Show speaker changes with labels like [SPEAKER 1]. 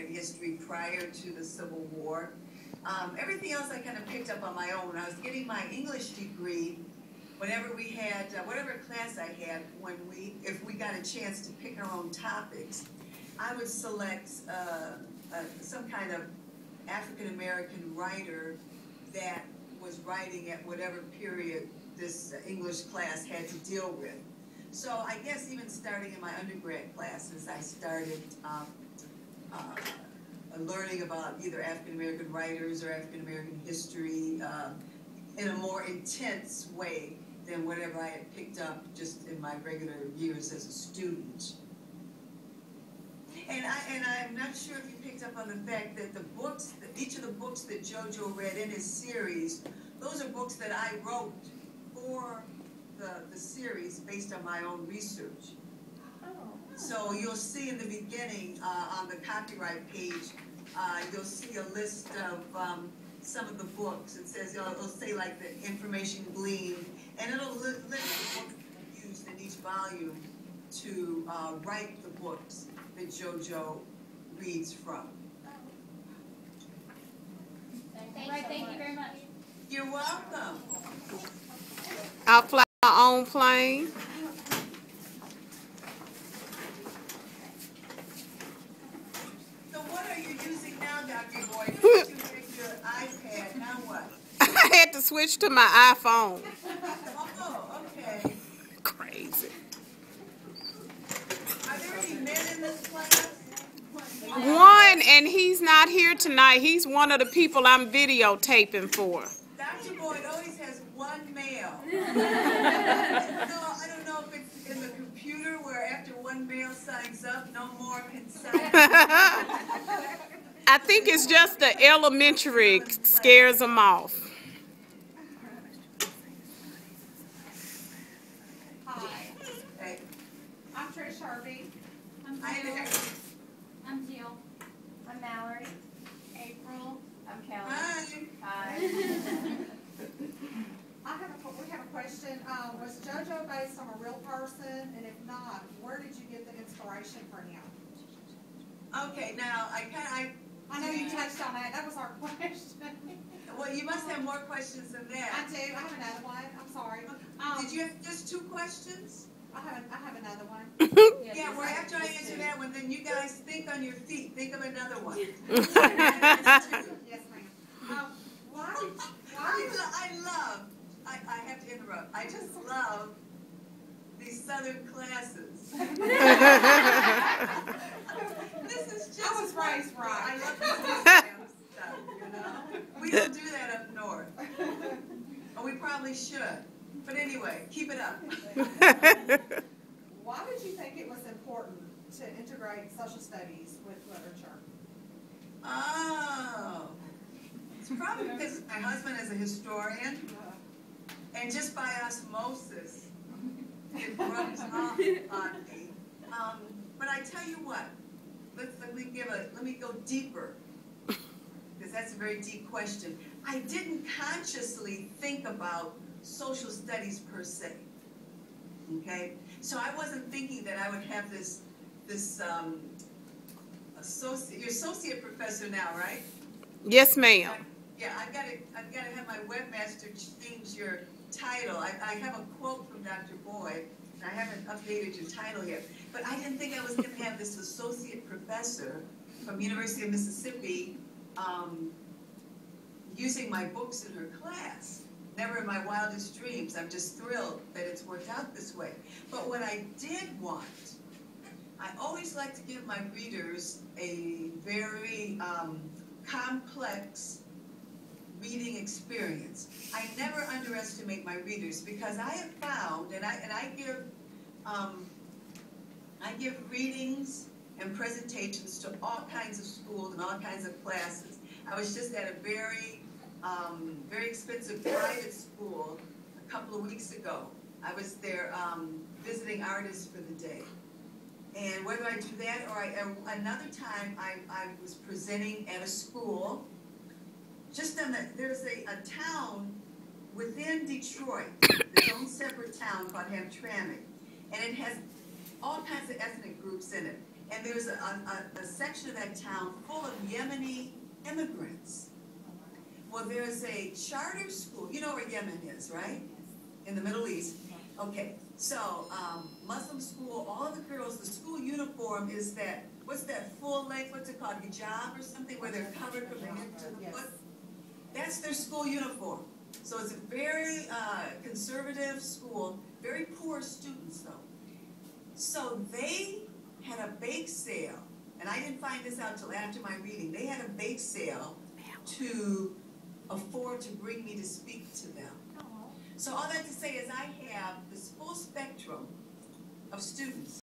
[SPEAKER 1] American history prior to the Civil War. Everything else I kind of picked up on my own. When I was getting my English degree, whenever we had, whatever class I had, if we got a chance to pick our own topics, I would select some kind of African-American writer that was writing at whatever period this English class had to deal with. So I guess even starting in my undergrad classes, I started learning about either African-American writers or African-American history in a more intense way than whatever I had picked up just in my regular years as a student. And I'm not sure if you picked up on the fact that the books, each of the books that JoJo read in his series, those are books that I wrote for the series based on my own research. So you'll see in the beginning on the copyright page, you'll see a list of some of the books. It says, it'll say like the information gleaned, and it'll list the books used in each volume to write the books that JoJo reads from.
[SPEAKER 2] Thank you very much.
[SPEAKER 1] You're welcome.
[SPEAKER 3] I'll fly my own plane.
[SPEAKER 1] So what are you using now, Dr. Boyd? You take your iPad, now what?
[SPEAKER 3] I had to switch to my iPhone.
[SPEAKER 1] Oh, okay.
[SPEAKER 3] Crazy.
[SPEAKER 1] Are there any men in this class?
[SPEAKER 3] One, and he's not here tonight. He's one of the people I'm videotaping for.
[SPEAKER 1] Dr. Boyd always has one male. I don't know if it's in the computer where after one male signs up, no more can sign up.
[SPEAKER 3] I think it's just the elementary scares them off.
[SPEAKER 4] Hi.
[SPEAKER 1] Hey.
[SPEAKER 4] I'm Trish Harvey.
[SPEAKER 2] I'm Jill.
[SPEAKER 5] I'm Mallory.
[SPEAKER 4] April.
[SPEAKER 5] I'm Kelly.
[SPEAKER 1] Hi.
[SPEAKER 5] Hi.
[SPEAKER 4] We have a question. Was JoJo based on a real person? And if not, where did you get the inspiration for him?
[SPEAKER 1] Okay, now
[SPEAKER 4] I know you touched on that. That was our question.
[SPEAKER 1] Well, you must have more questions than that.
[SPEAKER 4] I do. I have another one. I'm sorry.
[SPEAKER 1] Did you have just 2 questions?
[SPEAKER 4] I have another one.
[SPEAKER 1] Yeah, well, after I answer that one, then you guys think on your feet. Think of another one.
[SPEAKER 4] Yes, ma'am.
[SPEAKER 1] I have to interrupt. I just love these Southern classes. This is just.
[SPEAKER 4] I was raised right.
[SPEAKER 1] I love this kind of stuff, you know? We don't do that up north. Or we probably should. But anyway, keep it up.
[SPEAKER 4] Why did you think it was important to integrate social studies with literature?
[SPEAKER 1] Oh. It's probably because my husband is a historian, and just by osmosis, it rubs off on me. But I tell you what, let me go deeper, because that's a very deep question. I didn't consciously think about social studies per se. Okay, so I wasn't thinking that I would have this you're associate professor now, right?
[SPEAKER 3] Yes, ma'am.
[SPEAKER 1] Yeah, I've got to have my webmaster change your title. I have a quote from Dr. Boyd, and I haven't updated your title yet. But I didn't think I was going to have this associate professor from University of Mississippi using my books in her class. Never in my wildest dreams. I'm just thrilled that it's worked out this way. But what I did want, I always like to give my readers a very complex reading experience. I never underestimate my readers, because I have found, and I give readings and presentations to all kinds of schools and all kinds of classes. I was just at a very expensive private school a couple of weeks ago. I was there visiting artists for the day. And whether I do that or another time I was presenting at a school, just there's a town within Detroit, its own separate town called Hamtramck, and it has all kinds of ethnic groups in it. And there's a section of that town full of Yemeni immigrants. Well, there's a charter school. You know where Yemen is, right? In the Middle East. Okay, so Muslim school, all of the girls, the school uniform is that, what's that full length, what's it called, hijab or something, where they're covered from the head to the foot? That's their school uniform. So it's a very conservative school, very poor students though. So they had a bake sale, and I didn't find this out till after my reading. They had a bake sale to afford to bring me to speak to them. So all that to say is I have this full spectrum of students.